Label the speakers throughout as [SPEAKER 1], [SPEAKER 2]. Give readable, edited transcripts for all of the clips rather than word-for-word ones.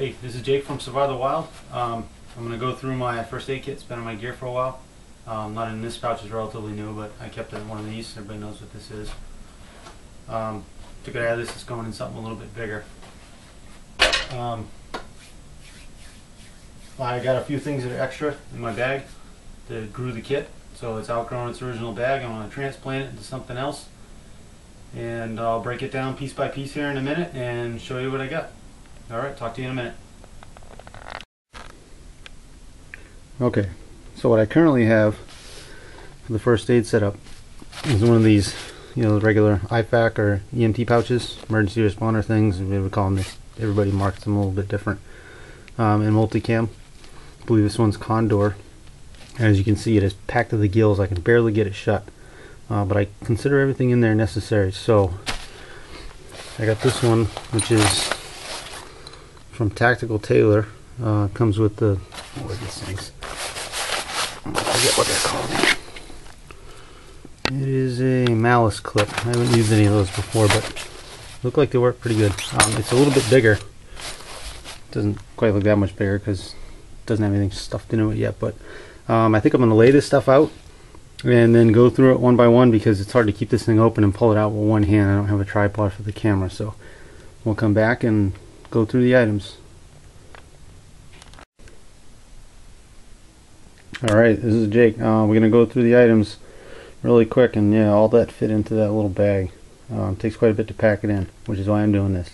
[SPEAKER 1] Hey, this is Jake from Survive the Wild. I'm going to go through my first aid kit. It's been in my gear for a while. Not in this pouch, is relatively new, but I kept it in one of these. Everybody knows what this is. Took it out of this. It's going in something a little bit bigger. I got a few things that are extra in my bag that grew the kit. So it's outgrown its original bag. I'm going to transplant it into something else. And I'll break it down piece by piece here in a minute and show you what I got. Alright, talk to you in a minute.
[SPEAKER 2] Okay, so what I currently have for the first aid setup is one of these, the regular IFAC or EMT pouches, emergency responder things. We would call them this. Everybody marks them a little bit different. And multicam. I believe this one's Condor. As you can see, it is packed to the gills. I can barely get it shut, but I consider everything in there necessary. So I got this one, which is from Tactical Tailor. Comes with the, what are these things? I forget what they're called. It is a malice clip. I haven't used any of those before, but look like they work pretty good. It's a little bit bigger. Doesn't quite look that much bigger because it doesn't have anything stuffed into it yet. But I think I'm going to lay this stuff out and then go through it one by one because it's hard to keep this thing open and pull it out with one hand. I don't have a tripod for the camera, so we'll come back and go through the items. Alright, this is Jake. We're going to go through the items really quick, and yeah, all that fit into that little bag. Takes quite a bit to pack it in, which is why I'm doing this.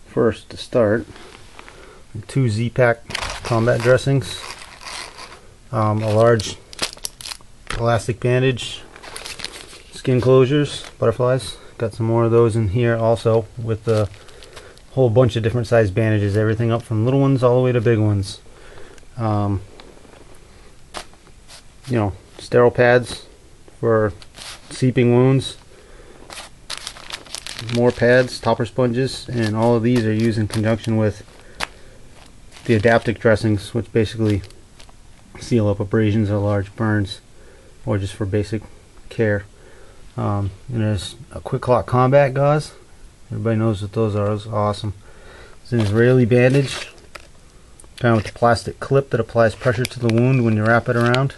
[SPEAKER 2] First, to start, 2 Z-Pack combat dressings, a large elastic bandage, skin closures, butterflies. Got some more of those in here also, with a whole bunch of different size bandages, everything up from little ones all the way to big ones. Sterile pads for seeping wounds, more pads, topper sponges, and all of these are used in conjunction with the adaptic dressings, which basically seal up abrasions or large burns, or just for basic care. And there's a quick clot combat gauze. Everybody knows what those are. Those are awesome. It's an Israeli bandage, kind of with a plastic clip that applies pressure to the wound when you wrap it around.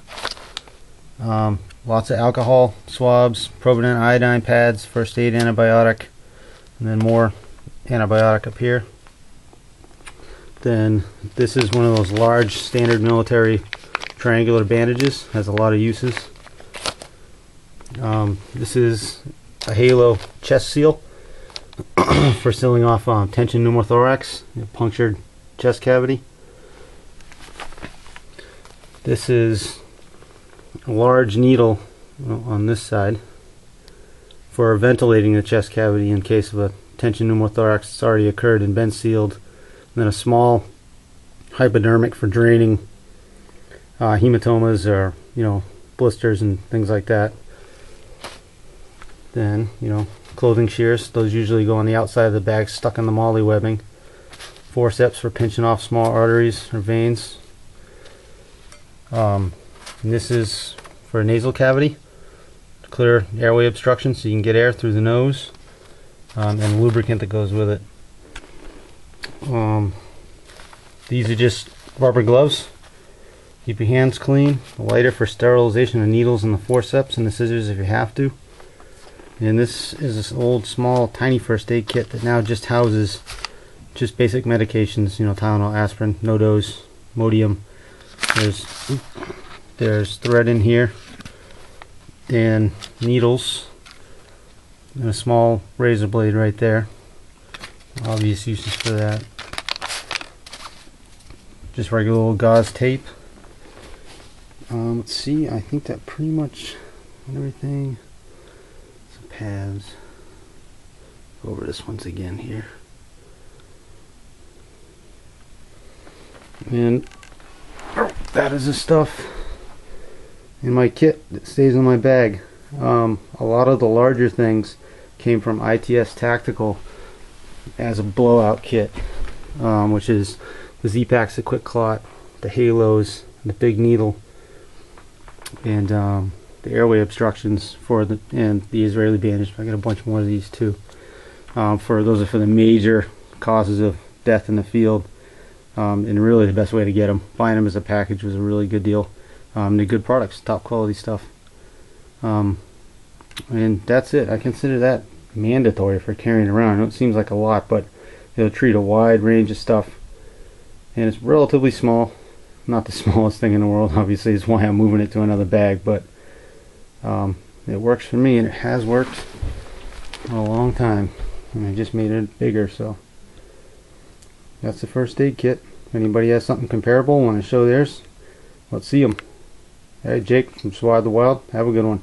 [SPEAKER 2] Lots of alcohol swabs, Provident iodine pads, first aid antibiotic, and then more antibiotic up here. Then this is one of those large standard military triangular bandages. Has a lot of uses. This is a Halo chest seal for sealing off tension pneumothorax, punctured chest cavity. This is a large needle on this side for ventilating the chest cavity in case of a tension pneumothorax that's already occurred and been sealed. And then a small hypodermic for draining hematomas or blisters and things like that. Then clothing shears. Those usually go on the outside of the bag, stuck in the MOLLE webbing. Forceps for pinching off small arteries or veins. And this is for a nasal cavity to clear airway obstruction so you can get air through the nose, and lubricant that goes with it. These are just rubber gloves. Keep your hands clean. A lighter for sterilization of needles and the forceps, and the scissors if you have to. And this is this old small tiny first aid kit that now just houses just basic medications, Tylenol, aspirin, no-dose, Modium. There's thread in here and needles and a small razor blade right there. Obvious uses for that. Just regular old gauze tape. Let's see, I think that pretty much everything. Some pads. Go over this once again here. And that is the stuff in my kit that stays in my bag. A lot of the larger things came from ITS Tactical as a blowout kit, which is the Z-Packs, the quick clot, the halos, the big needle, and the airway obstructions for the Israeli bandage. I got a bunch more of these too. For those are for the major causes of death in the field. and really the best way to get them. Buying them as a package was a really good deal. They're good products, top quality stuff. And that's it. I consider that mandatory for carrying around. I know it seems like a lot, but it'll treat a wide range of stuff, and it's relatively small. Not the smallest thing in the world, obviously, is why I'm moving it to another bag, but it works for me, and it has worked a long time, and I just made it bigger. So that's the first aid kit. If anybody has something comparable, want to show theirs, let's see them. Hey, Jake from Swad the Wild, have a good one.